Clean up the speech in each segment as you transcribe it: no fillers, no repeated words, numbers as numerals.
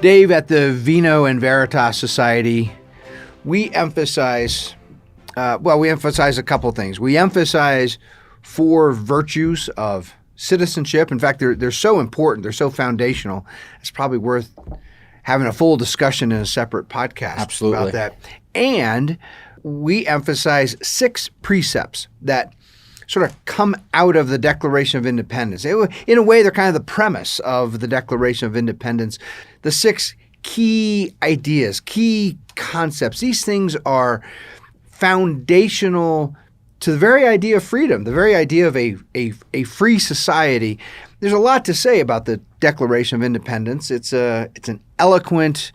Dave, at the Vino and Veritas Society, we emphasize, a couple things. We emphasize 4 virtues of citizenship. In fact, they're so important. They're so foundational. It's probably worth having a full discussion in a separate podcast about that. And we emphasize 6 precepts that sort of come out of the Declaration of Independence. In a way, they're kind of the premise of the Declaration of Independence. The 6 key ideas, key concepts, these things are foundational to the very idea of freedom, the very idea of a free society. There's a lot to say about the Declaration of Independence. It's an eloquent,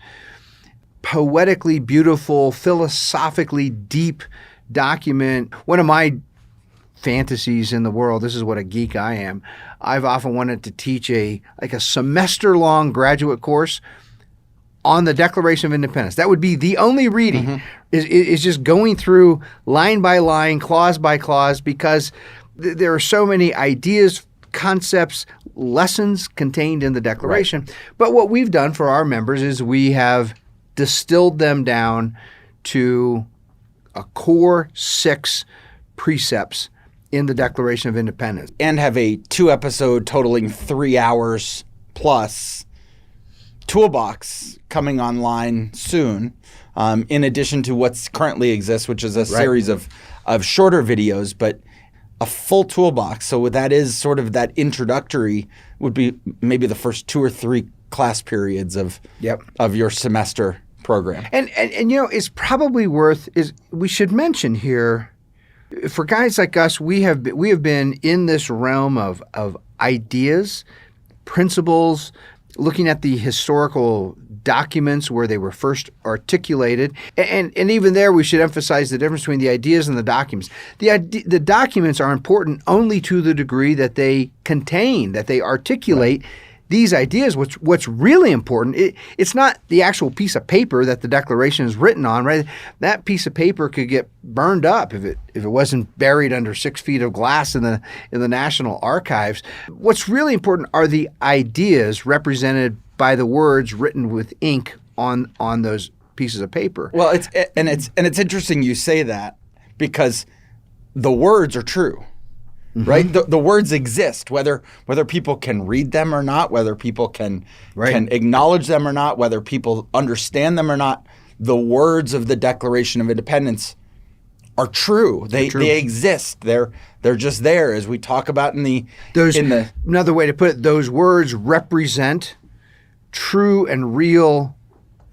poetically beautiful, philosophically deep document. One of my fantasies in the world, this is what a geek I am, I've often wanted to teach a semester-long graduate course on the Declaration of Independence. That would be the only reading, is just going through line by line, clause by clause, because there are so many ideas, concepts, lessons contained in the Declaration. Right. But what we've done for our members is we have distilled them down to a core 6 precepts in the Declaration of Independence. And have a 2-episode totaling 3 hours plus toolbox coming online soon, in addition to what's currently exists, which is a series of shorter videos, but a full toolbox. So that is sort of that introductory would be maybe the first 2 or 3 class periods of your semester program. And it's probably we should mention here, for guys like us, we have been in this realm of ideas, principles, looking at the historical documents where they were first articulated. And even there, we should emphasize the difference between the ideas and the documents. The documents are important only to the degree that they contain, that they articulate these ideas. What's really important, it's not the actual piece of paper that the Declaration is written on, right? That piece of paper could get burned up if it wasn't buried under 6 feet of glass in the National Archives. What's really important are the ideas represented by the words written with ink on those pieces of paper. Well, it's interesting you say that, because the words are true. Right? The words exist, whether people can read them or not, whether people can acknowledge them or not, whether people understand them or not. The words of the Declaration of Independence are true. They exist. They're just there, as we talk about another way to put it, those words represent true and real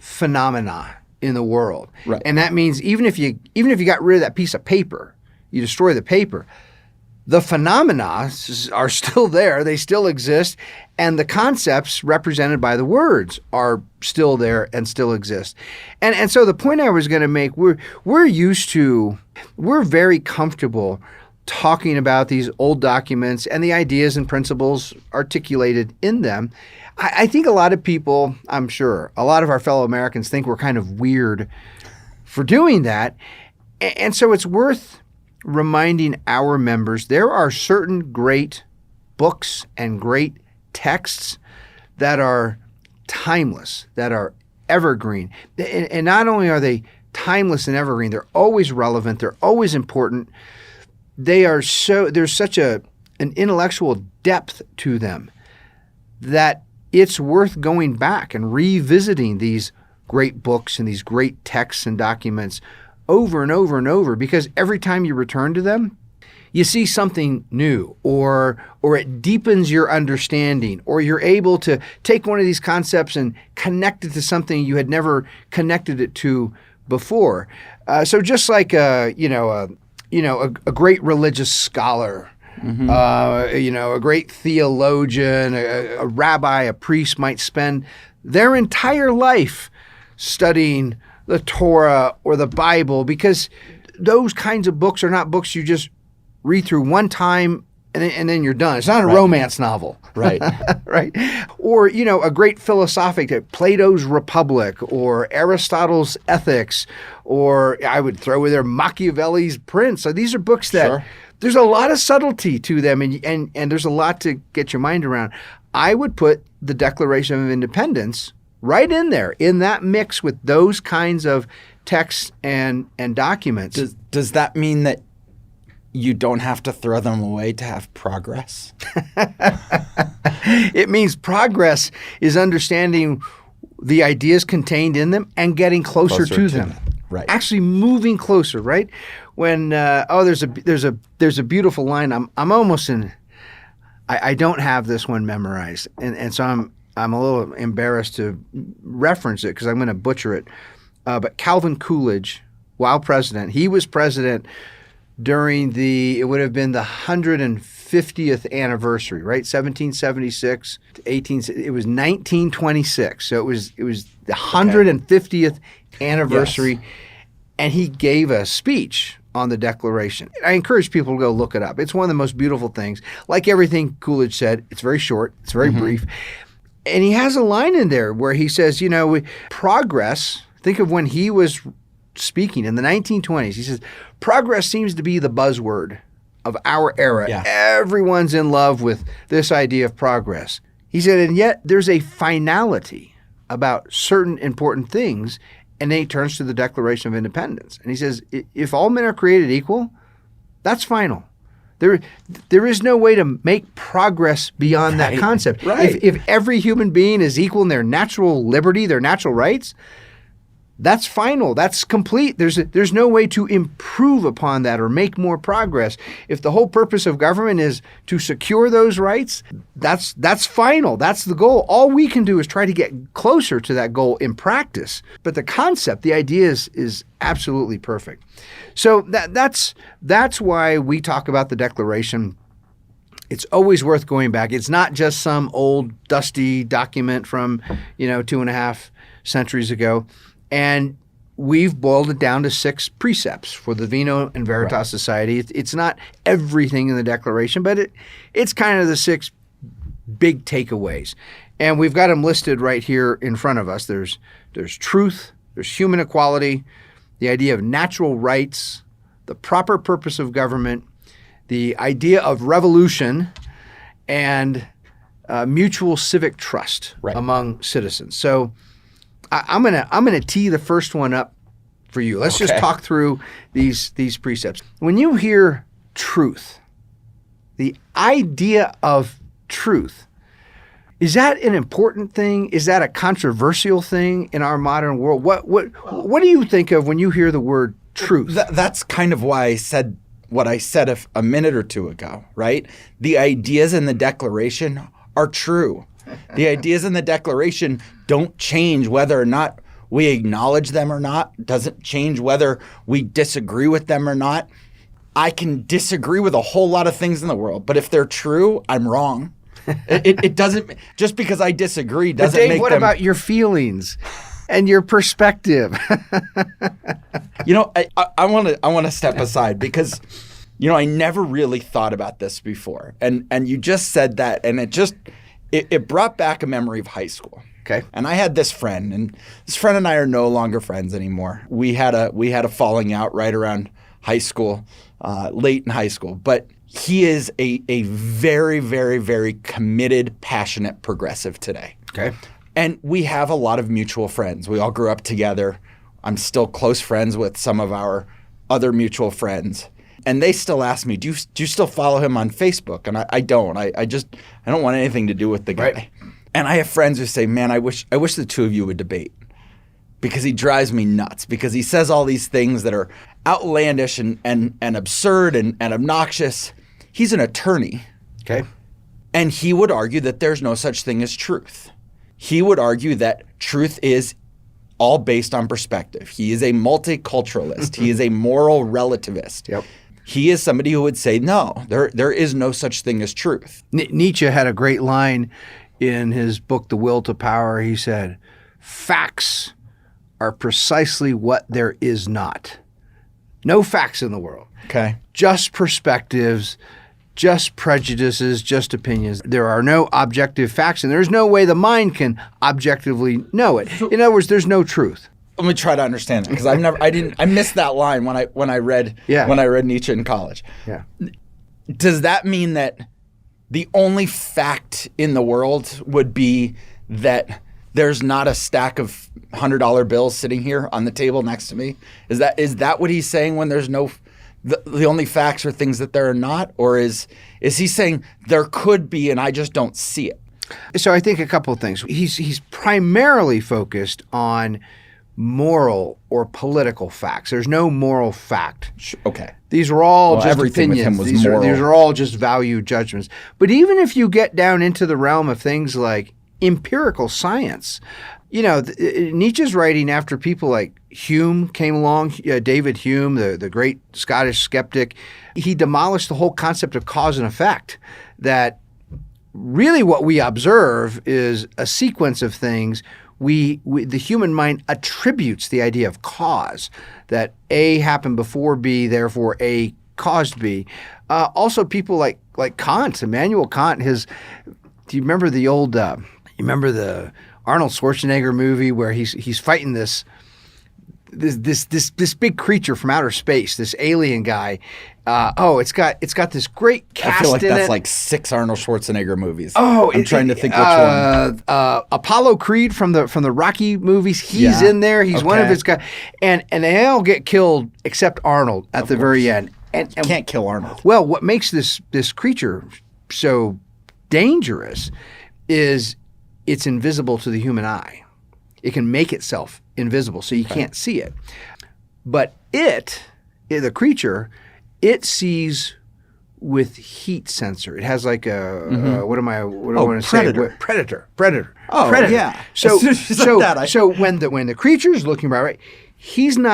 phenomena in the world. Right. And that means even if you got rid of that piece of paper, you destroy the paper, the phenomena are still there. They still exist. And the concepts represented by the words are still there and still exist. And so the point I was going to make, we're very comfortable talking about these old documents and the ideas and principles articulated in them. I think a lot of people, I'm sure, a lot of our fellow Americans think we're kind of weird for doing that. And so it's worth reminding our members there are certain great books and great texts that are timeless, that are evergreen. And not only are they timeless and evergreen, they're always relevant, they're always important. There's such an intellectual depth to them that it's worth going back and revisiting these great books and these great texts and documents over and over and over, because every time you return to them, you see something new, or it deepens your understanding, or you're able to take one of these concepts and connect it to something you had never connected it to before. So just like a great religious scholar, a great theologian, a rabbi, a priest might spend their entire life studying the Torah or the Bible, because those kinds of books are not books you just read through one time and then you're done. It's not a romance novel. Right. Right. Or, a great philosophic, Plato's Republic or Aristotle's Ethics, or I would throw in there Machiavelli's Prince. So these are books that there's a lot of subtlety to them and there's a lot to get your mind around. I would put the Declaration of Independence right in there, in that mix with those kinds of texts and documents. Does that mean that you don't have to throw them away to have progress? It means progress is understanding the ideas contained in them and getting closer to them. Right. Actually moving closer, right? When there's a beautiful line. I'm almost in. I don't have this one memorized, and so I'm a little embarrassed to reference it because I'm going to butcher it. But Calvin Coolidge, while president, he was president during it would have been the 150th anniversary, right? 1776 to it was 1926. So it was the 150th anniversary. Yes. And he gave a speech on the Declaration. I encourage people to go look it up. It's one of the most beautiful things. Like everything Coolidge said, it's very short, it's very brief. And he has a line in there where he says, progress, think of when he was speaking in the 1920s. He says, progress seems to be the buzzword of our era. Yeah. Everyone's in love with this idea of progress. He said, and yet there's a finality about certain important things. And then he turns to the Declaration of Independence. And he says, if all men are created equal, that's final. There is no way to make progress beyond that concept. Right. If every human being is equal in their natural liberty, their natural rights, that's final. That's complete. There's no way to improve upon that or make more progress. If the whole purpose of government is to secure those rights, that's final. That's the goal. All we can do is try to get closer to that goal in practice. But the concept, the idea is absolutely perfect. So that's why we talk about the Declaration. It's always worth going back. It's not just some old dusty document from 2.5 centuries ago. And we've boiled it down to 6 precepts for the Vino and Veritas Society. It's not everything in the Declaration, but it's kind of the 6 big takeaways. And we've got them listed right here in front of us. There's truth, there's human equality, the idea of natural rights, the proper purpose of government, the idea of revolution, and mutual civic trust among citizens. So I'm gonna tee the first one up for you. Let's just talk through these precepts. When you hear truth, the idea of truth, is that an important thing? Is that a controversial thing in our modern world? What do you think of when you hear the word truth? That's kind of why I said what I said a minute or two ago, right? The ideas in the Declaration are true. The ideas in the Declaration don't change whether or not we acknowledge them or not. Doesn't change whether we disagree with them or not. I can disagree with a whole lot of things in the world, but if they're true, I'm wrong. It doesn't, just because I disagree doesn't Dave, make what them. about your feelings and your perspective? I want to step aside because I never really thought about this before, and you just said that, and it brought back a memory of high school. Okay. And I had this friend, and this friend and I are no longer friends anymore. We had a falling out right around high school, late in high school. But he is a very, very, very committed, passionate progressive today. Okay. And we have a lot of mutual friends. We all grew up together. I'm still close friends with some of our other mutual friends. And they still ask me, do you still follow him on Facebook? And I don't. I don't want anything to do with the guy. Right. And I have friends who say, man, I wish the two of you would debate because he drives me nuts because he says all these things that are outlandish and absurd and obnoxious. He's an attorney. Okay. And he would argue that there's no such thing as truth. He would argue that truth is all based on perspective. He is a multiculturalist. He is a moral relativist. Yep. He is somebody who would say, no, there is no such thing as truth. Nietzsche had a great line in his book, The Will to Power. He said, facts are precisely what there is not. No facts in the world. Okay. Just perspectives, just prejudices, just opinions. There are no objective facts, and there's no way the mind can objectively know it. In other words, there's no truth. Let me try to understand that because I missed that line when I read Nietzsche in college. Yeah. Does that mean that the only fact in the world would be that there's not a stack of $100 bills sitting here on the table next to me? Is that what he's saying when there's no the only facts are things that there are not? Or is he saying there could be and I just don't see it? So I think a couple of things. He's primarily focused on moral or political facts. There's no moral fact. Okay. These are all just everything opinions. with him was moral. These are all just value judgments. But even if you get down into the realm of things like empirical science, Nietzsche's writing after people like Hume came along, David Hume, the great Scottish skeptic. He demolished the whole concept of cause and effect, that really what we observe is a sequence of things. The human mind attributes the idea of cause, that A happened before B, therefore A caused B. Also, people like Kant, Immanuel Kant. Do you remember the old? You remember the Arnold Schwarzenegger movie where he's fighting this big creature from outer space, this alien guy. It's got this great cast. I feel like in that's it. like 6 Arnold Schwarzenegger movies. I'm trying to think which one. Apollo Creed from the Rocky movies. He's in there. He's one of his guys, and they all get killed except Arnold at the very end. And can't kill Arnold. Well, what makes this creature so dangerous is it's invisible to the human eye. It can make itself invisible, so you can't see it. But the creature, it sees with heat sensor. It has like a what do I want to say? Predator. Oh, predator. Yeah. So when the creature is looking right, he doesn't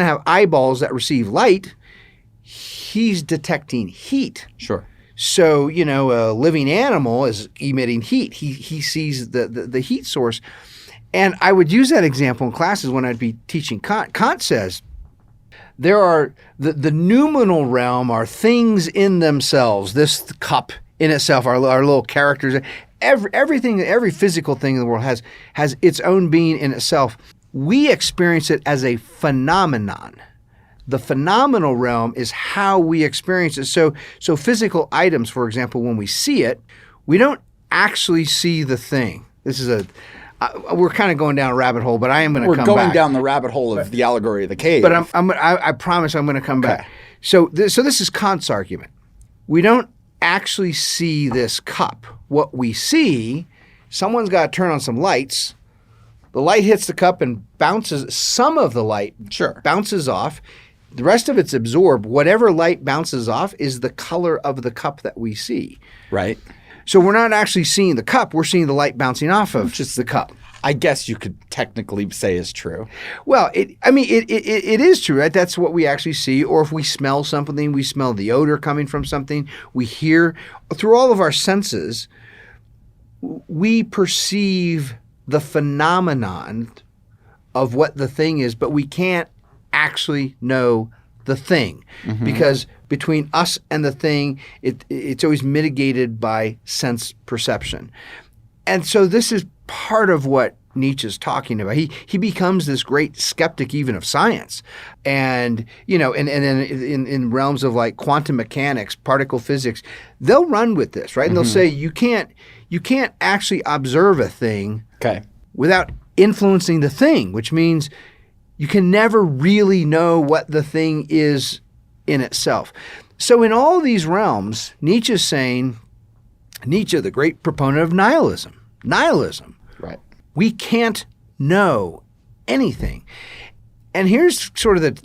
have eyeballs that receive light. He's detecting heat. Sure. So, a living animal is emitting heat. He sees the heat source. And I would use that example in classes when I'd be teaching Kant. Kant says there are the noumenal realm are things in themselves. This cup in itself, our little characters, everything, every physical thing in the world has its own being in itself. We experience it as a phenomenon. The phenomenal realm is how we experience it. So physical items, for example, when we see it, we don't actually see the thing. This is we're kind of going down a rabbit hole, but I am going to come back. We're going down the rabbit hole of the allegory of the cave. But I promise I'm going to come back. So this is Kant's argument. We don't actually see this cup. What we see, someone's got to turn on some lights. The light hits the cup and bounces. Some of the light bounces off. The rest of it's absorbed. Whatever light bounces off is the color of the cup that we see. Right. So we're not actually seeing the cup. We're seeing the light bouncing off of just the cup. I guess you could technically say is true. Well, it is true, right? That's what we actually see. Or if we smell something, we smell the odor coming from something. We hear. Through all of our senses, we perceive the phenomenon of what the thing is, but we can't actually know the thing, because between us and the thing, it's always mitigated by sense perception. And so this is part of what Nietzsche's talking about. He becomes this great skeptic even of science. And, and then in realms of like quantum mechanics, particle physics, they'll run with this, right? And they'll say you can't actually observe a thing without influencing the thing, which means you can never really know what the thing is in itself. So in all these realms, Nietzsche's saying, Nietzsche, the great proponent of nihilism. Right. We can't know anything. And here's sort of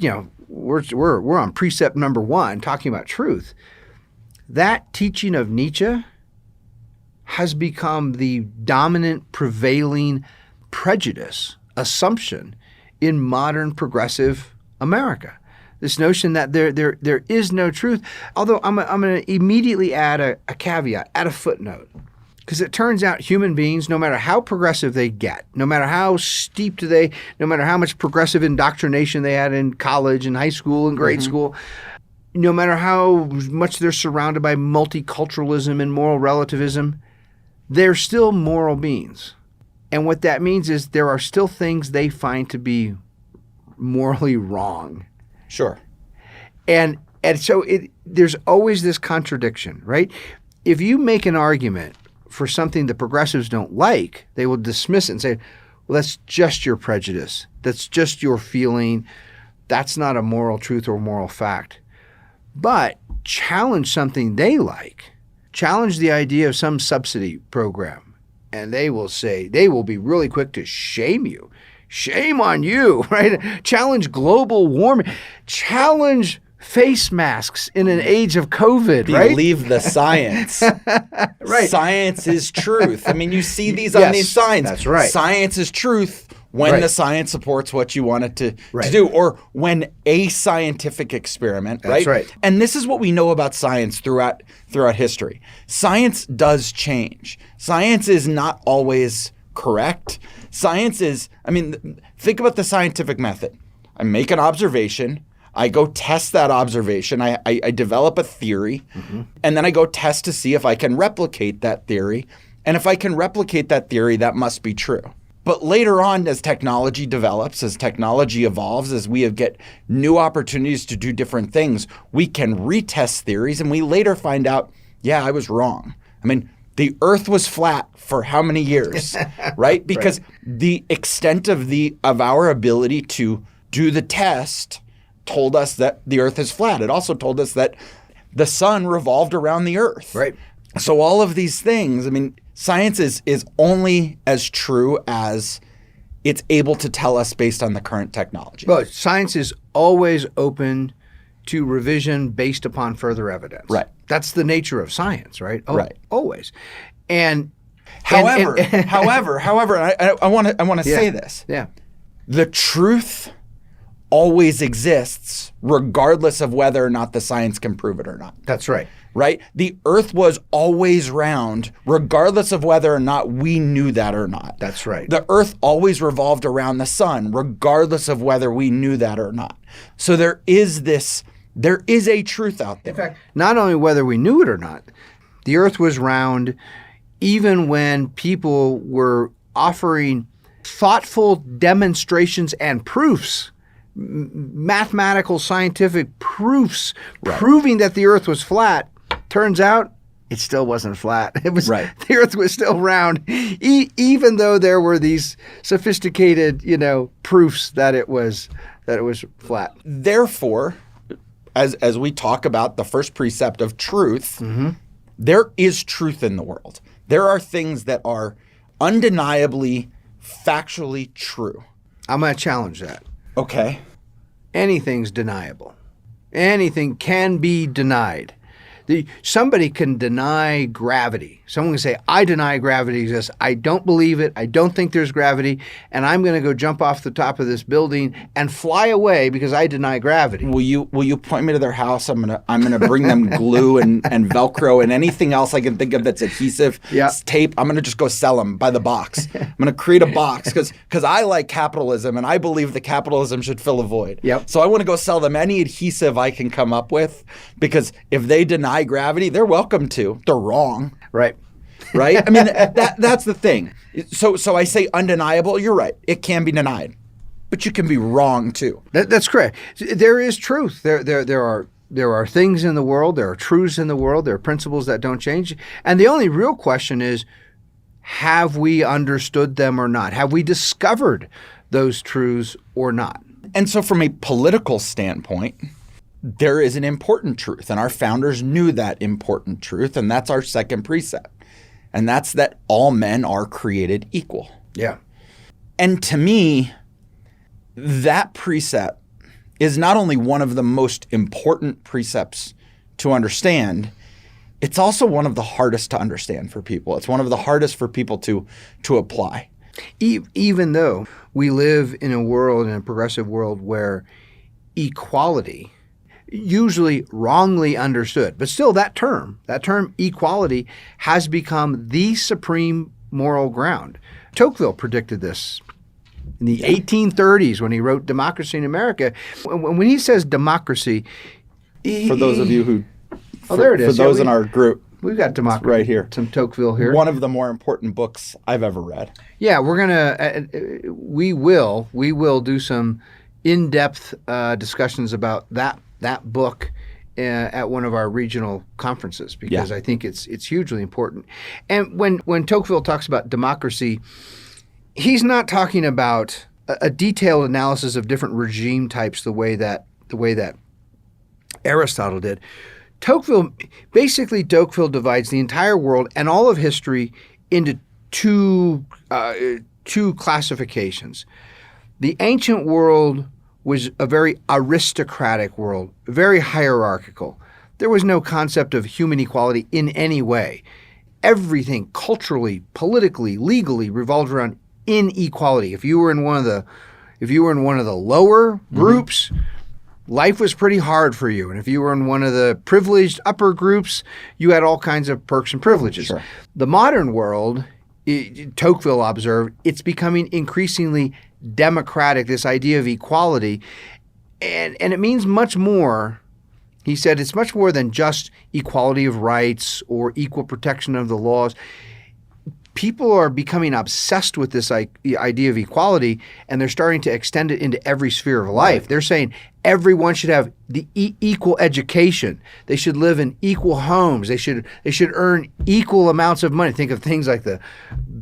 we're on precept number 1, talking about truth. That teaching of Nietzsche has become the dominant, prevailing prejudice, assumption in modern progressive America. This notion that there is no truth. Although I'm going to immediately add a caveat, add a footnote. Because it turns out human beings, no matter how progressive they get, no matter how steeped no matter how much progressive indoctrination they had in college and high school and grade school, no matter how much they're surrounded by multiculturalism and moral relativism, they're still moral beings. And what that means is there are still things they find to be morally wrong. Sure. And so there's always this contradiction, right? If you make an argument for something the progressives don't like, they will dismiss it and say, well, that's just your prejudice. That's just your feeling. That's not a moral truth or moral fact. But challenge something they like. Challenge the idea of some subsidy program. And they will be really quick to shame you. Shame on you, right? Challenge global warming. Challenge face masks in an age of COVID, right? Believe the science. Right. Science is truth. I mean, you see these on these signs. That's right. Science is truth when the science supports what you want it to do, or when a scientific experiment, right? That's right. And this is what we know about science throughout history. Science does change. Science is not always correct. Science is, think about the scientific method. I make an observation. I go test that observation. I develop a theory, and then I go test to see if I can replicate that theory. And if I can replicate that theory, that must be true. But later on, as technology develops, as technology evolves, as we get new opportunities to do different things, we can retest theories, and we later find out, yeah, I was wrong. The Earth was flat for how many years, right? Because the extent of our ability to do the test told us that the Earth is flat. It also told us that the sun revolved around the Earth. Right. So all of these things, science is only as true as it's able to tell us based on the current technology. But science is always open to revision based upon further evidence. Right. That's the nature of science, right? Right. Always. And however, I want to say this. Yeah. The truth always exists regardless of whether or not the science can prove it or not. That's right. Right? The Earth was always round regardless of whether or not we knew that or not. That's right. The Earth always revolved around the sun regardless of whether we knew that or not. So there is a truth out there. In fact, not only whether we knew it or not, the Earth was round even when people were offering thoughtful demonstrations and proofs, mathematical, scientific proofs, proving that the Earth was flat. Turns out it still wasn't flat. It was the Earth was still round, even though there were these sophisticated, proofs that it was flat. Therefore, as we talk about the first precept of truth, there is truth in the world. There are things that are undeniably, factually true. I'm going to challenge that. Okay. Anything's deniable. Anything can be denied. Somebody can deny gravity. Someone can say, I deny gravity exists. I don't believe it. I don't think there's gravity. And I'm going to go jump off the top of this building and fly away because I deny gravity. Will you point me to their house? I'm gonna bring them glue and Velcro and anything else I can think of that's adhesive, tape. I'm gonna just go sell them by the box. I'm gonna create a box because I like capitalism and I believe that capitalism should fill a void. Yep. So I want to go sell them any adhesive I can come up with, because if they deny gravity, they're welcome to. They're wrong. Right. Right? That's the thing. So I say undeniable. You're right. It can be denied. But you can be wrong too. That's correct. There is truth. There are things in the world. There are truths in the world. There are principles that don't change. And the only real question is, have we understood them or not? Have we discovered those truths or not? And so from a political standpoint, there is an important truth, and our founders knew that important truth, and that's our second precept. And that's that all men are created equal. Yeah. And to me, that precept is not only one of the most important precepts to understand, it's also one of the hardest to understand for people. It's one of the hardest for people to apply. Even though we live in a world, in a progressive world, where equality, usually wrongly understood, but still that term equality has become the supreme moral ground. Tocqueville predicted this in the 1830s when he wrote Democracy in America. When he says democracy, for those of you who, there it is. For those in our group, we've got democracy right here. Some Tocqueville here. One of the more important books I've ever read. Yeah, we're gonna we will do some in-depth discussions about that book at one of our regional conferences because Yeah. I think it's hugely important. And when Tocqueville talks about democracy, he's not talking about a detailed analysis of different regime types the way that Aristotle did. Tocqueville divides the entire world and all of history into two classifications. The ancient world was a very aristocratic world, very hierarchical. There was no concept of human equality in any way. Everything culturally, politically, legally revolved around inequality. If you were in one of the lower groups, life was pretty hard for you. And if you were in one of the privileged upper groups, you had all kinds of perks and privileges. Sure. The modern world, Tocqueville observed, it's becoming increasingly democratic, this idea of equality. And it means much more. He said it's much more than just equality of rights or equal protection of the laws. People are becoming obsessed with this idea of equality, and they're starting to extend it into every sphere of life. Right. They're saying everyone should have the equal education. They should live in equal homes. They should earn equal amounts of money. Think of things like the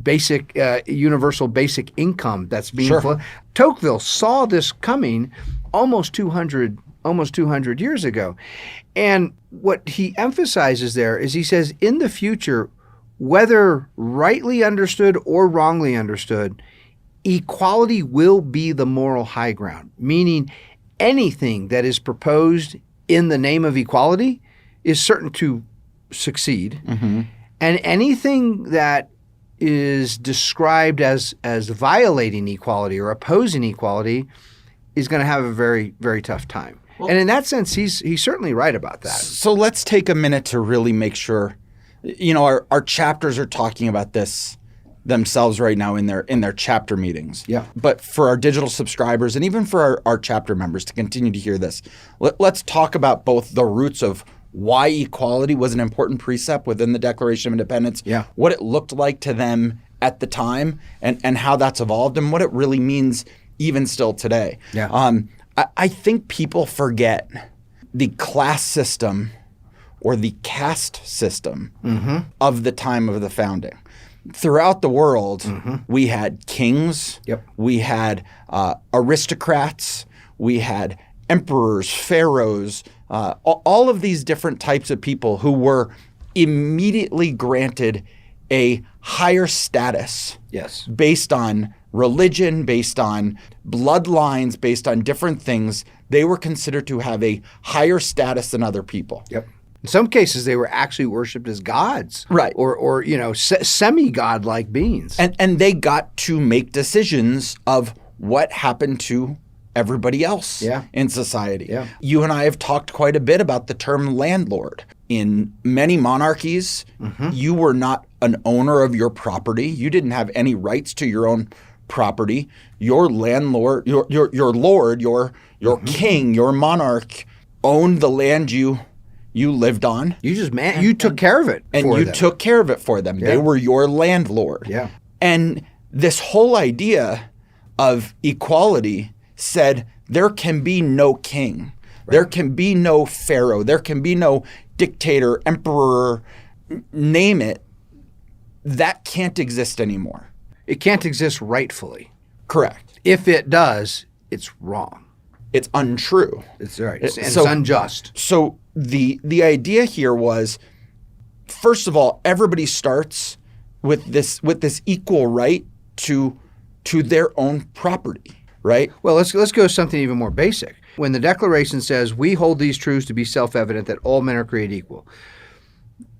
basic universal basic income that's being Tocqueville saw this coming almost 200 years ago. And what he emphasizes there is he says in the future, whether rightly understood or wrongly understood, equality will be the moral high ground, meaning anything that is proposed in the name of equality is certain to succeed. Mm-hmm. And anything that is described as violating equality or opposing equality is going to have a very, very tough time. Well, and in that sense, he's certainly right about that. So let's take a minute to really make sure, our chapters are talking about this themselves right now in their chapter meetings. Yeah. But for our digital subscribers and even for our chapter members to continue to hear this, let's talk about both the roots of why equality was an important precept within the Declaration of Independence, what it looked like to them at the time, and how that's evolved, and what it really means even still today. Yeah. I think people forget the class system or the caste system of the time of the founding. Throughout the world, we had kings, we had aristocrats, we had emperors, pharaohs, all of these different types of people who were immediately granted a higher status based on religion, based on bloodlines, based on different things. They were considered to have a higher status than other people. Yep. In some cases, they were actually worshipped as gods, right? Or semi-god-like beings. And they got to make decisions of what happened to everybody else in society. Yeah. You and I have talked quite a bit about the term landlord. In many monarchies, you were not an owner of your property. You didn't have any rights to your own property. Your landlord, your lord, your king, your monarch owned the land you lived on. You took care of it took care of it for them. They were your landlord. Yeah. And this whole idea of equality said there can be no king. Right. There can be no pharaoh. There can be no dictator, emperor, name it. That can't exist anymore. It can't exist rightfully. Correct. If it does, it's wrong. It's untrue. It's right. It's unjust. So the idea here was, first of all, everybody starts with this equal right to their own property, right? Well, let's go something even more basic. When the Declaration says, we hold these truths to be self-evident that all men are created equal,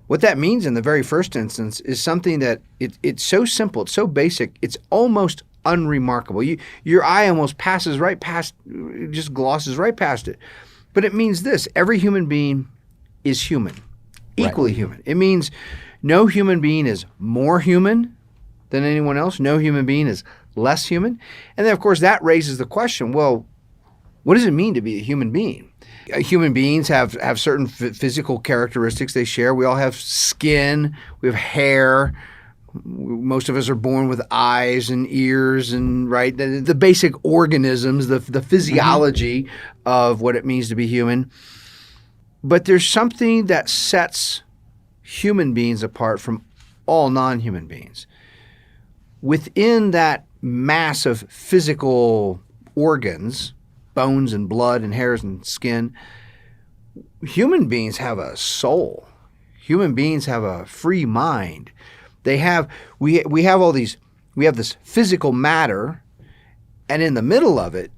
what that means in the very first instance is something that it's so simple, it's so basic, it's almost unremarkable. Your eye almost passes right past, just glosses right past it. But it means this: every human being is human, equally human. It means no human being is more human than anyone else. No human being is less human. And then, of course, that raises the question, well, what does it mean to be a human being? Human beings have certain physical characteristics they share. We all have skin. We have hair. Most of us are born with eyes and ears and the basic organisms, the physiology of what it means to be human. But there's something that sets human beings apart from all non-human beings. Within that mass of physical organs, bones and blood and hairs and skin, human beings have a soul. Human beings have a free mind. We have this physical matter, and in the middle of it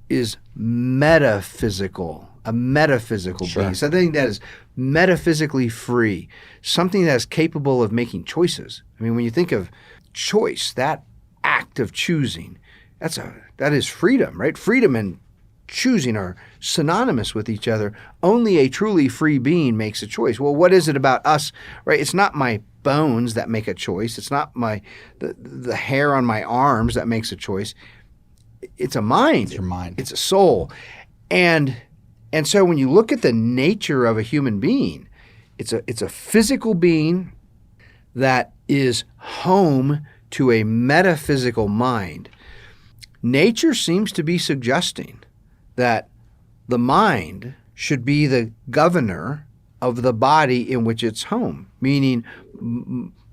is metaphysical, a metaphysical being, something that is metaphysically free, something that is capable of making choices. I mean, when you think of choice, that act of choosing, that is freedom, right? Freedom and choosing are synonymous with each other. Only a truly free being makes a choice. Well, what is it about us, right? It's not my bones that make a choice. It's not the hair on my arms that makes a choice. It's a mind. It's your mind. It's a soul. And so when you look at the nature of a human being, it's a physical being that is home to a metaphysical mind. Nature seems to be suggesting that the mind should be the governor of the body in which it's home, meaning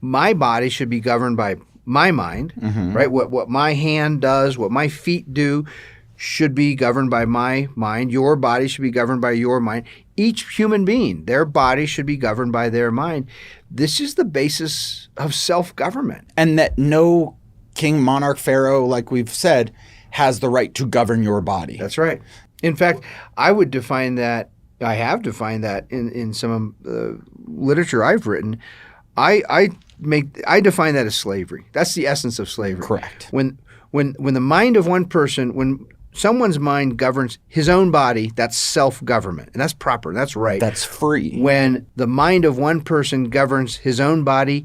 my body should be governed by my mind, right? What my hand does, what my feet do should be governed by my mind. Your body should be governed by your mind. Each human being, their body should be governed by their mind. This is the basis of self-government. And that no king, monarch, pharaoh, like we've said, has the right to govern your body. That's right. In fact, I would define that, I have defined that in some of the literature I've written. I define that as slavery. That's the essence of slavery. Correct. When the mind of one person, when someone's mind governs his own body, that's self-government. And that's proper. That's right. That's free. When the mind of one person governs his own body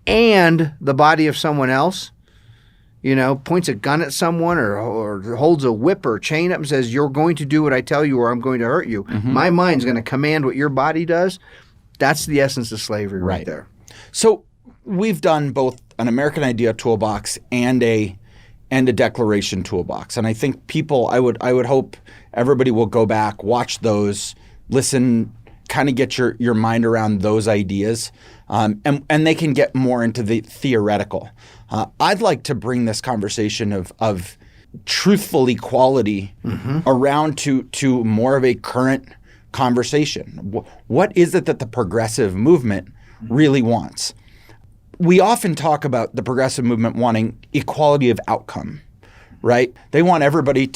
and the body of someone else, points a gun at someone or holds a whip or chain up and says, you're going to do what I tell you or I'm going to hurt you. My mind's going to command what your body does. That's the essence of slavery right there. So we've done both an American Idea toolbox and a declaration toolbox. And I think people, I would hope everybody will go back, watch those, listen, kind of get your mind around those ideas, and they can get more into the theoretical. I'd like to bring this conversation of truthful equality around to more of a current conversation. What is it that the progressive movement really wants? We often talk about the progressive movement wanting equality of outcome, right? They want everybody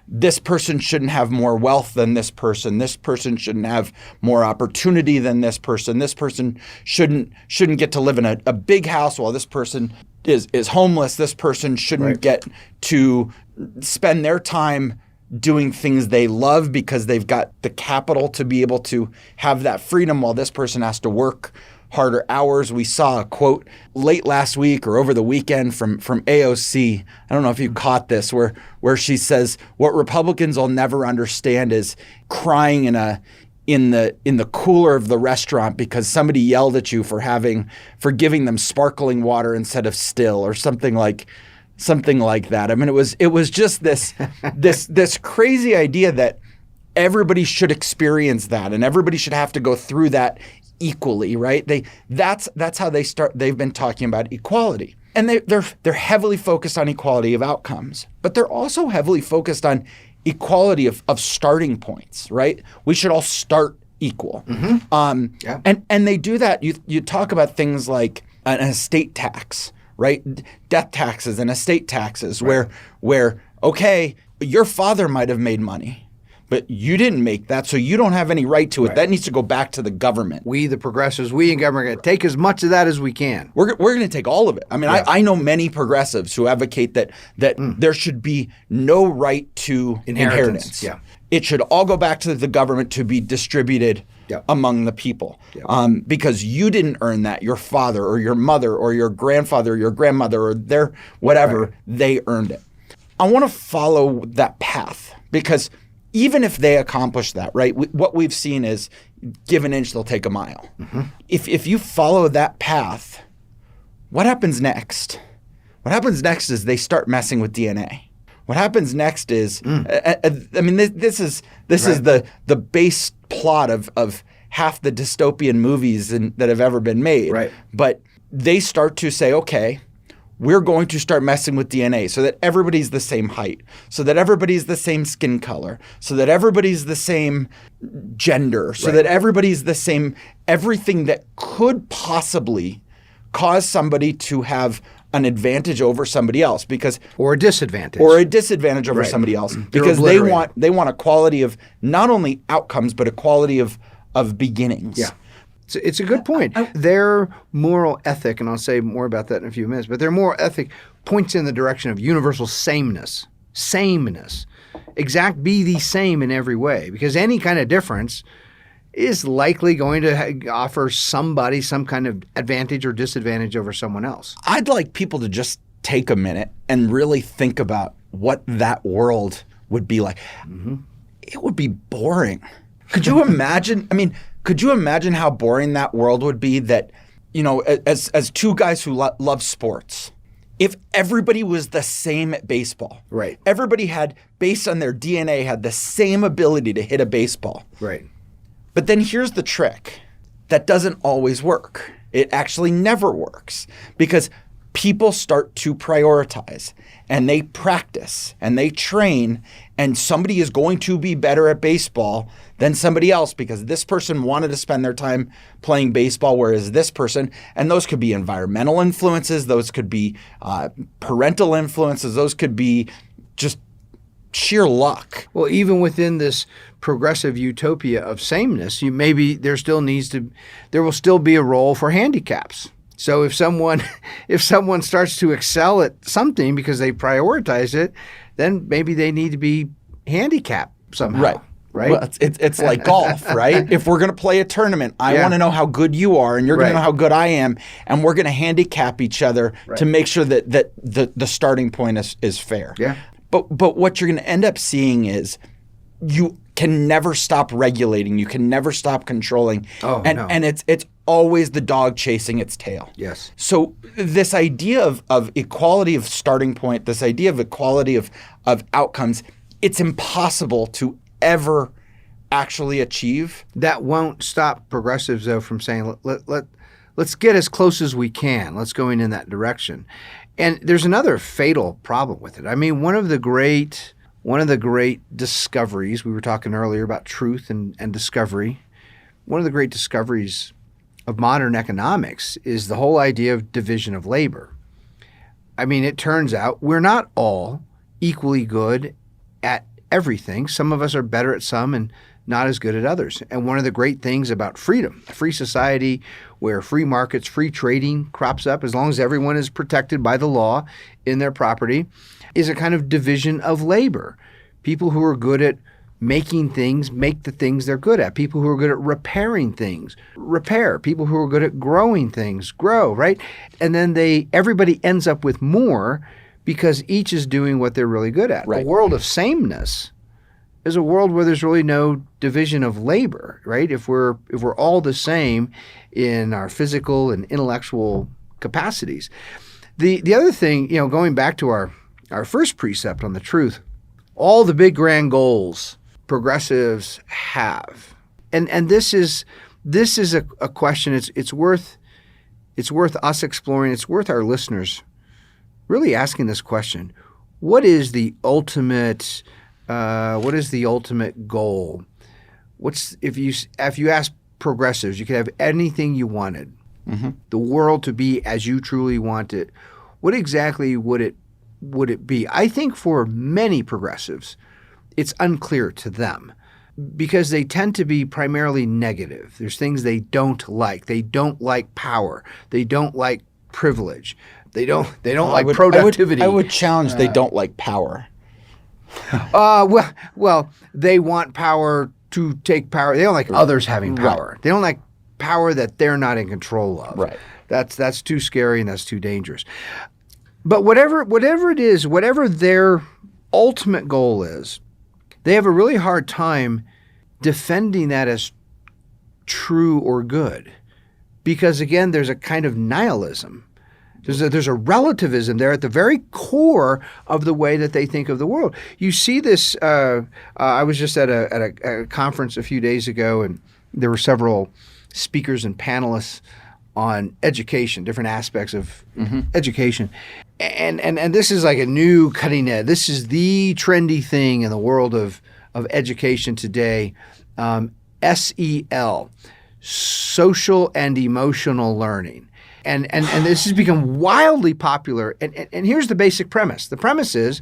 this person shouldn't have more wealth than this person shouldn't have more opportunity than this person shouldn't get to live in a big house while this person is homeless, this person shouldn't get to spend their time doing things they love because they've got the capital to be able to have that freedom while this person has to work harder hours. We saw a quote late last week or over the weekend from AOC. I don't know if you caught this, where she says what Republicans will never understand is crying in the cooler of the restaurant because somebody yelled at you for giving them sparkling water instead of still or something like that. I mean, it was just this crazy idea that everybody should experience that and everybody should have to go through that equally, right? That's how they start. They've been talking about equality, and they're heavily focused on equality of outcomes, but they're also heavily focused on equality of starting points, right? We should all start equal. And they do that. You talk about things like an estate tax, right? Death taxes and estate taxes, where okay, your father might have made money, but you didn't make that, so you don't have any right to it. Right. That needs to go back to the government. We, the progressives, we in government, are going to take as much of that as we can. We're going to take all of it. I mean, I know many progressives who advocate that there should be no right to inheritance. Yeah. It should all go back to the government to be distributed among the people. Because you didn't earn that. Your father or your mother or your grandfather or your grandmother or their whatever, they earned it. I want to follow that path because even if they accomplish that, right, what we've seen is give an inch, they'll take a mile. If you follow that path, what happens next? What happens next is they start messing with DNA. What happens next is, I mean, this is the base plot of half the dystopian movies that have ever been made. Right. But they start to say, okay, we're going to start messing with DNA so that everybody's the same height, so that everybody's the same skin color, so that everybody's the same gender, so that everybody's the same, everything that could possibly cause somebody to have an advantage over somebody else, because or a disadvantage over somebody else, because they want a quality of not only outcomes but a quality of beginnings. Yeah. It's a good point. Their moral ethic, and I'll say more about that in a few minutes, but their moral ethic points in the direction of universal sameness. Sameness. Be the same in every way, because any kind of difference is likely going to offer somebody some kind of advantage or disadvantage over someone else. I'd like people to just take a minute and really think about what that world would be like. Mm-hmm. It would be boring. Could you imagine? Could you imagine how boring that world would be, that, as two guys who love sports, if everybody was the same at baseball, right? Everybody had, based on their DNA, had the same ability to hit a baseball. Right. But then here's the trick. That doesn't always work. It actually never works, because people start to prioritize and they practice and they train, and somebody is going to be better at baseball than somebody else because this person wanted to spend their time playing baseball, whereas this person, and those could be environmental influences, those could be parental influences, those could be just sheer luck. Well, even within this progressive utopia of sameness, there will still be a role for handicaps. So if someone starts to excel at something because they prioritize it, then maybe they need to be handicapped somehow. Right. Well, it's like golf, right? If we're going to play a tournament, I want to know how good you are, and you're going to know how good I am, and we're going to handicap each other to make sure that the starting point is fair. Yeah. But what you're going to end up seeing is you can never stop regulating. You can never stop controlling. And it's always the dog chasing its tail. Yes. So this idea of equality of starting point, this idea of equality of outcomes, it's impossible to ever actually achieve. That won't stop progressives, though, from saying, let's get as close as we can. Let's go in that direction. And there's another fatal problem with it. One of the great discoveries, we were talking earlier about truth and discovery. One of the great discoveries of modern economics is the whole idea of division of labor. It turns out we're not all equally good at everything. Some of us are better at some and not as good at others. And one of the great things about freedom, a free society where free markets, free trading crops up, as long as everyone is protected by the law in their property, is a kind of division of labor. People who are good at making things make the things they're good at. People who are good at repairing things repair. People who are good at growing things grow, right? And then everybody ends up with more because each is doing what they're really good at. Right. The world of sameness is a world where there's really no division of labor, right? If we're all the same in our physical and intellectual capacities. The other thing, going back to our first precept on the truth, all the big grand goals progressives have, and this is a question. It's worth us exploring. It's worth our listeners really asking this question: what is the ultimate goal? If you ask progressives, you could have anything you wanted, the world to be as you truly want it. What exactly would it be? I think for many progressives, it's unclear to them because they tend to be primarily negative. There's things they don't like. They don't like power. They don't like privilege. They don't like productivity. I would challenge they don't like power. Well, they want power to take power. They don't like others having power. Right. They don't like power that they're not in control of. Right. That's too scary and that's too dangerous. But whatever it is, whatever their ultimate goal is, they have a really hard time defending that as true or good. Because again, there's a kind of nihilism There's a relativism there at the very core of the way that they think of the world. You see this. I was just at a conference a few days ago, and there were several speakers and panelists on education, different aspects of education. And this is like a new cutting edge. This is the trendy thing in the world of education today. SEL, social and emotional learning. And this has become wildly popular. And here's the basic premise. The premise is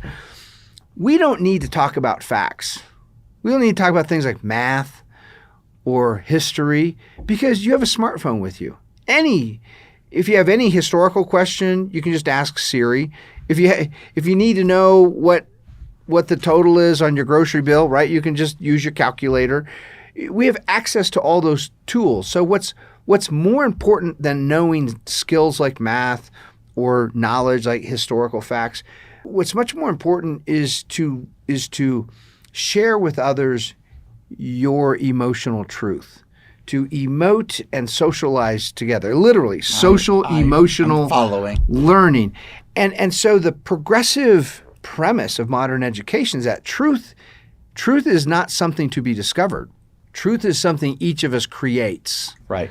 we don't need to talk about facts. We don't need to talk about things like math or history because you have a smartphone with you. If you have any historical question, you can just ask Siri. If you need to know what the total is on your grocery bill, right, you can just use your calculator. We have access to all those tools. So what's more important than knowing skills like math or knowledge like historical facts? What's much more important is to share with others your emotional truth, to emote and socialize together, literally emotional learning. And so the progressive premise of modern education is that truth is not something to be discovered. Truth is something each of us creates. Right.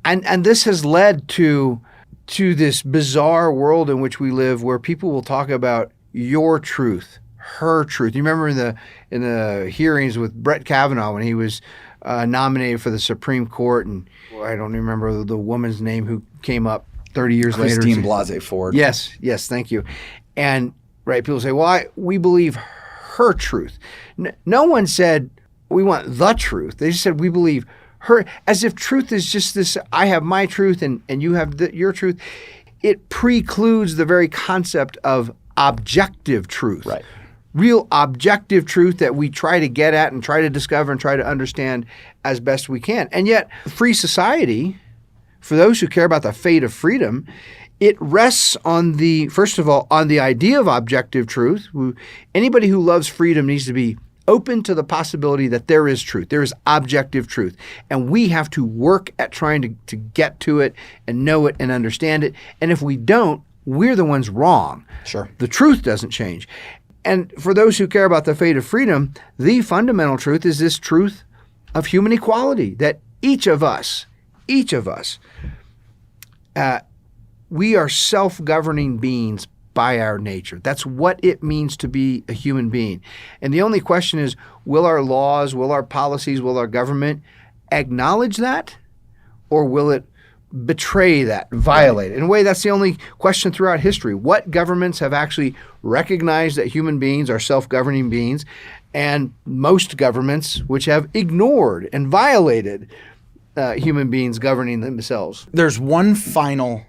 And this has led to this bizarre world in which we live where people will talk about your truth, her truth. You remember in the hearings with Brett Kavanaugh when he was nominated for the Supreme Court, and I don't remember the woman's name who came up 30 years later. Christine Blasey Ford. Yes, thank you. And right, people say, well, we believe her truth. No one said we want the truth. They just said we believe her, as if truth is just this, I have my truth and you have your truth. It precludes the very concept of objective truth. Right. Real objective truth that we try to get at and try to discover and try to understand as best we can. And yet, free society, for those who care about the fate of freedom, it rests on first of all, on the idea of objective truth. Anybody who loves freedom needs to be open to the possibility that there is truth. There is objective truth. And we have to work at trying to get to it and know it and understand it. And if we don't, we're the ones wrong. Sure. The truth doesn't change. And for those who care about the fate of freedom, the fundamental truth is this truth of human equality, that each of us, we are self-governing beings by our nature. That's what it means to be a human being. And the only question is, will our laws, will our policies, will our government acknowledge that? Or will it betray that, violate it? In a way, that's the only question throughout history. What governments have actually recognized that human beings are self-governing beings? And most governments which have ignored and violated human beings governing themselves. There's one final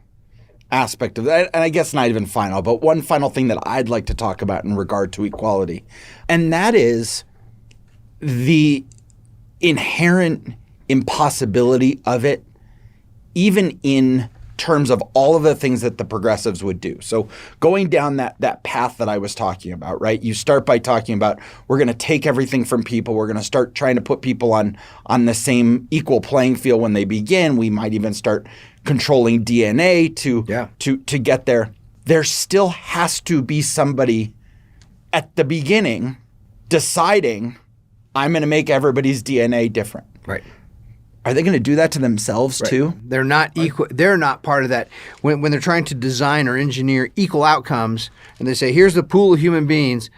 aspect of that, and I guess not even final, but one final thing that I'd like to talk about in regard to equality, and that is the inherent impossibility of it, even in terms of all of the things that the progressives would do. So going down that path that I was talking about, right? You start by talking about we're going to take everything from people. We're going to start trying to put people on the same equal playing field when they begin. We might even start controlling DNA to get there. There still has to be somebody at the beginning deciding, I'm going to make everybody's DNA different. Right. Are they going to do that to themselves too? They're not equal. They're not part of that. When they're trying to design or engineer equal outcomes, and they say, "Here's the pool of human beings,"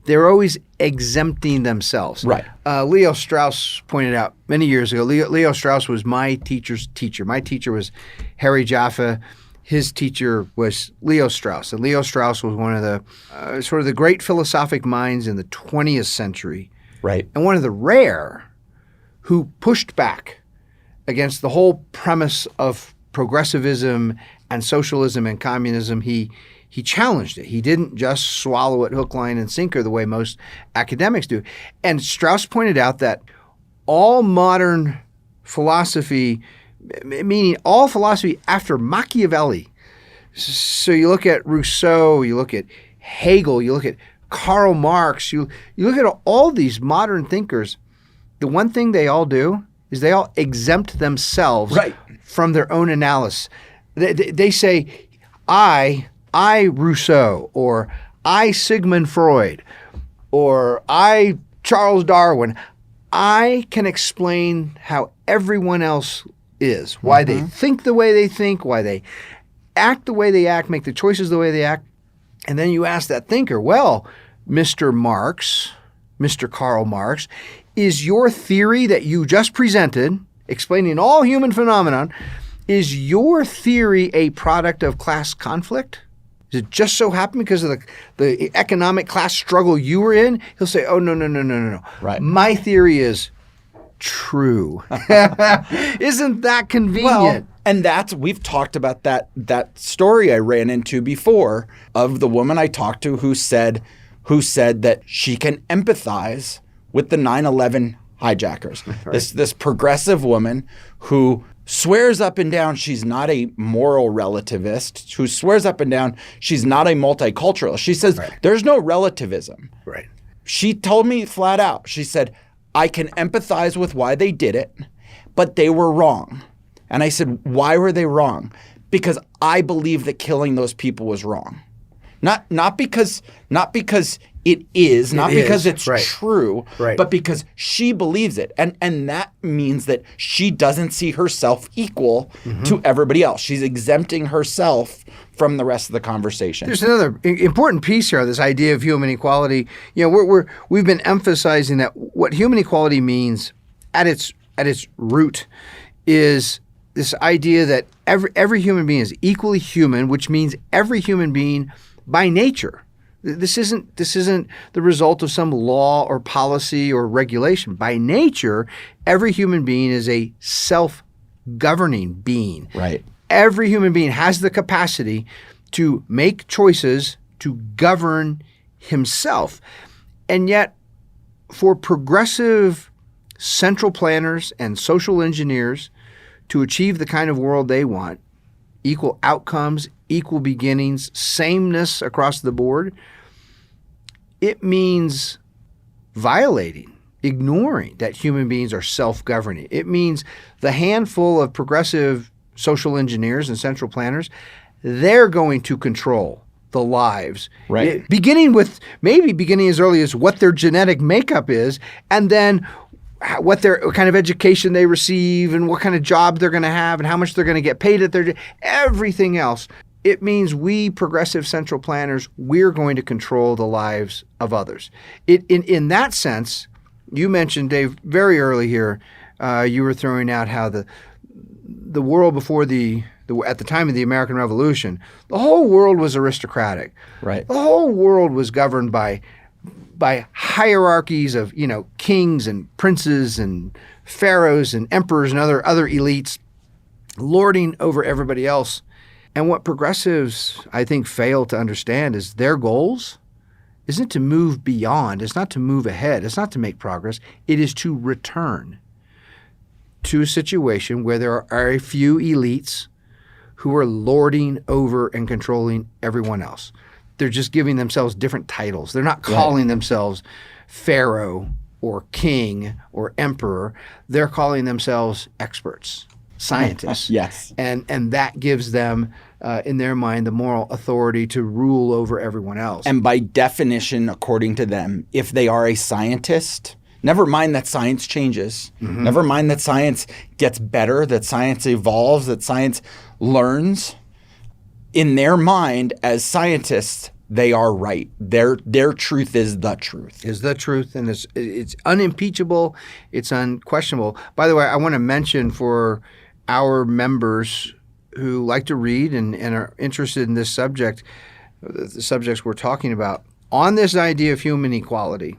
they're always exempting themselves. Right. Leo Strauss pointed out many years ago. Leo Strauss was my teacher's teacher. My teacher was Harry Jaffa. His teacher was Leo Strauss, and Leo Strauss was one of the sort of the great philosophic minds in the 20th century. Right. And one of the rare who pushed back against the whole premise of progressivism and socialism and communism. He challenged it. He didn't just swallow it hook, line, and sinker the way most academics do. And Strauss pointed out that all modern philosophy, meaning all philosophy after Machiavelli, so you look at Rousseau, you look at Hegel, you look at Karl Marx, you look at all these modern thinkers, the one thing they all do is they all exempt themselves from their own analysis. They say, I Rousseau, or I Sigmund Freud, or I Charles Darwin, I can explain how everyone else is, why they think the way they think, why they act the way they act, make the choices the way they act. And then you ask that thinker, well, Mr. Marx, Mr. Karl Marx, is your theory that you just presented, explaining all human phenomenon, is your theory a product of class conflict? Does it just so happen because of the economic class struggle you were in? He'll say, oh, no. Right. My theory is true. Isn't that convenient? Well, and we've talked about that story I ran into before of the woman I talked to who said that she can empathize with the 9/11 hijackers. Right. This progressive woman who swears up and down she's not a moral relativist, who swears up and down she's not a multiculturalist. She says there's no relativism. Right. She told me flat out, she said, I can empathize with why they did it, but they were wrong. And I said, why were they wrong? Because I believe that killing those people was wrong. Not because it is, not because it's true, but because she believes it. And that means that she doesn't see herself equal to everybody else. She's exempting herself from the rest of the conversation. There's another important piece here, this idea of human equality. You know, we've been emphasizing that what human equality means at its root is this idea that every human being is equally human, which means every human being by nature. This isn't the result of some law or policy or regulation. By nature, every human being is a self-governing being. Right. Every human being has the capacity to make choices to govern himself. And yet, for progressive central planners and social engineers to achieve the kind of world they want, equal outcomes, equal beginnings, sameness across the board, it means violating, ignoring that human beings are self-governing. It means the handful of progressive social engineers and central planners, they're going to control the lives. Right. Beginning as early as what their genetic makeup is, and then what kind of education they receive and what kind of job they're going to have and how much they're going to get paid at their everything else. It means we progressive central planners, we're going to control the lives of others. In that sense, you mentioned, Dave, very early here, you were throwing out how the world before at the time of the American Revolution, the whole world was aristocratic. Right. The whole world was governed by hierarchies of, kings and princes and pharaohs and emperors and other elites lording over everybody else. And what progressives, I think, fail to understand is their goals isn't to move beyond, it's not to move ahead, it's not to make progress, it is to return to a situation where there are a few elites who are lording over and controlling everyone else. They're just giving themselves different titles. They're not calling themselves pharaoh or king or emperor. They're calling themselves experts, scientists. Yes. And that gives them, in their mind, the moral authority to rule over everyone else. And by definition, according to them, if they are a scientist, never mind that science changes, never mind that science gets better, that science evolves, that science learns, in their mind as scientists, they are right. Their truth is the truth. Is the truth, and it's unimpeachable, it's unquestionable. By the way, I want to mention for our members who like to read and are interested in this subject, the subjects we're talking about, on this idea of human equality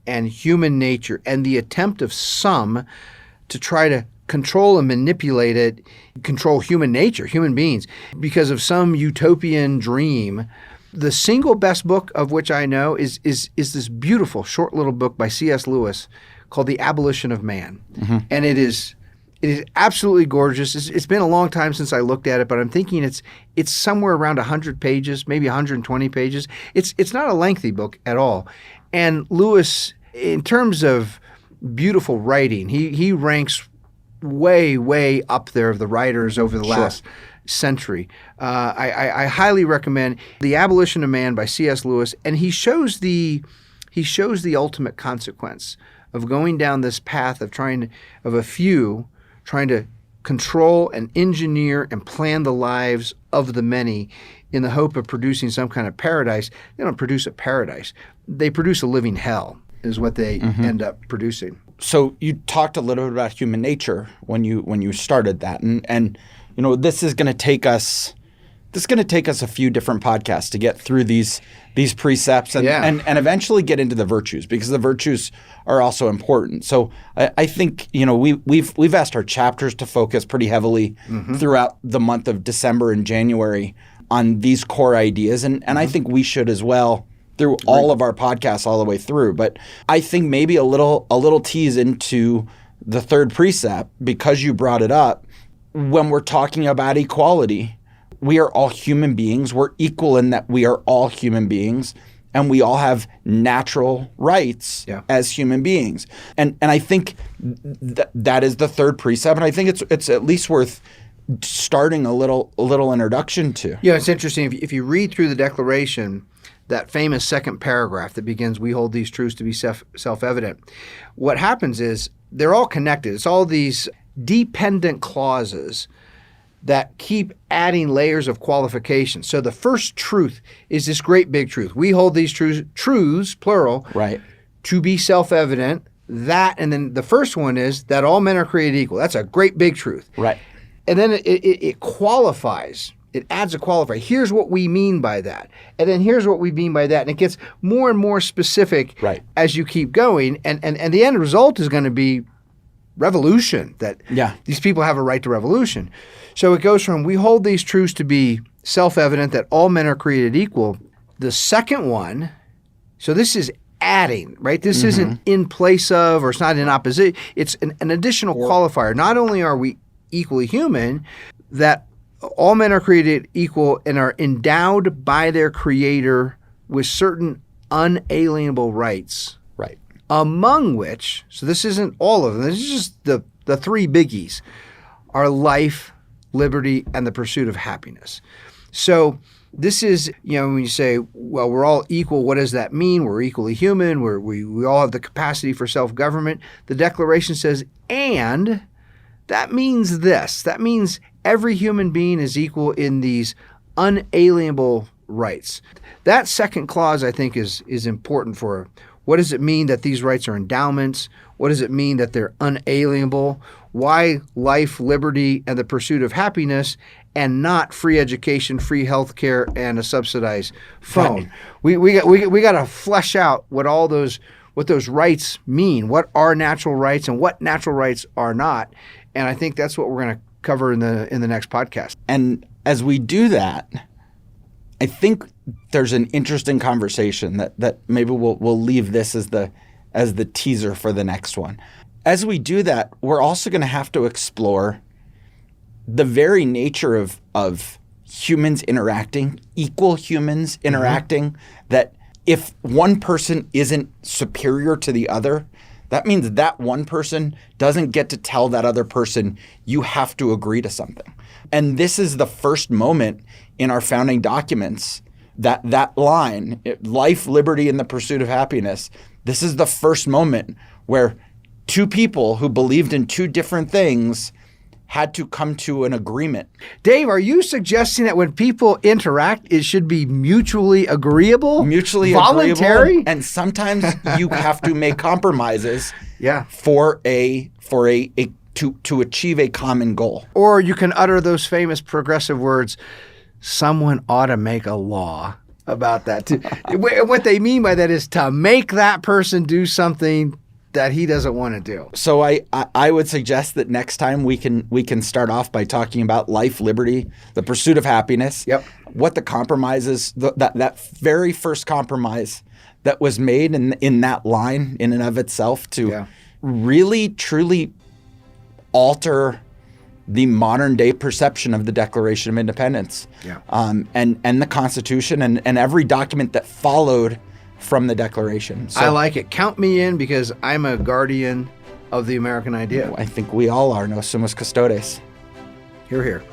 and human nature and the attempt of some to try to control and manipulate it, control human nature, human beings, because of some utopian dream. The single best book of which I know is this beautiful short little book by C.S. Lewis called The Abolition of Man. And it is absolutely gorgeous. It's been a long time since I looked at it, but I'm thinking it's somewhere around 100 pages, maybe 120 pages. It's not a lengthy book at all. And Lewis, in terms of beautiful writing, he ranks way up there of the writers over the last century. I highly recommend The Abolition of Man by C.S. Lewis, and he shows the ultimate consequence of going down this path of a few trying to control and engineer and plan the lives of the many in the hope of producing some kind of paradise. They don't produce a paradise. They produce a living hell is what they end up producing. So you talked a little bit about human nature when you started that, and this is going to take us a few different podcasts to get through these precepts and eventually get into the virtues, because the virtues are also important. So I think we've asked our chapters to focus pretty heavily throughout the month of December and January on these core ideas, and I think we should as well through all of our podcasts all the way through. But I think maybe a little tease into the third precept, because you brought it up. When we're talking about equality, we are all human beings. We're equal in that we are all human beings, and we all have natural rights as human beings. And I think that is the third precept, and I think it's at least worth starting a little introduction to. Yeah, it's interesting. If you read through the Declaration, that famous second paragraph that begins, "We hold these truths to be self-evident," what happens is they're all connected. It's all these dependent clauses that keep adding layers of qualification. So the first truth is this great big truth. We hold these truths, plural, to be self-evident. That, and then the first one is that all men are created equal. That's a great big truth. Right. And then it qualifies. It adds a qualifier. Here's what we mean by that. And then here's what we mean by that. And it gets more and more specific as you keep going. And the end result is going to be revolution, that these people have a right to revolution. So it goes from, we hold these truths to be self-evident that all men are created equal. The second one, so this is adding, right? This isn't in place of, or it's not in opposition. It's an additional qualifier. Not only are we equally human, that all men are created equal and are endowed by their Creator with certain unalienable rights. Right. Among which, so this isn't all of them, this is just the three biggies, are life, liberty, and the pursuit of happiness. So this is, when you say, well, we're all equal, what does that mean? We're equally human. We all have the capacity for self-government. The Declaration says, and that means this. That means every human being is equal in these unalienable rights. That second clause, I think, is important for what does it mean that these rights are endowments? What does it mean that they're unalienable? Why life, liberty, and the pursuit of happiness, and not free education, free health care, and a subsidized phone? Right. We got to flesh out what those rights mean. What are natural rights and what natural rights are not? And I think that's what we're going to cover in the next podcast. And as we do that, I think there's an interesting conversation that maybe we'll leave this as the teaser for the next one. As we do that, we're also going to have to explore the very nature of humans interacting, equal humans interacting, that if one person isn't superior to the other, that means that one person doesn't get to tell that other person, you have to agree to something. And this is the first moment in our founding documents, that line, life, liberty, and the pursuit of happiness. This is the first moment where two people who believed in two different things had to come to an agreement. Dave, are you suggesting that when people interact, it should be mutually agreeable? Mutually voluntary? Agreeable, and sometimes you have to make compromises to achieve a common goal. Or you can utter those famous progressive words, someone ought to make a law about that too. What they mean by that is to make that person do something that he doesn't want to do. So I would suggest that next time we can start off by talking about life, liberty, the pursuit of happiness. Yep. What the compromises, that very first compromise that was made in that line in and of itself to really truly alter the modern day perception of the Declaration of Independence, and the Constitution and every document that followed from the Declaration. So, I like it. Count me in, because I'm a guardian of the American idea. I think we all are. No sumus custodes. Hear, hear.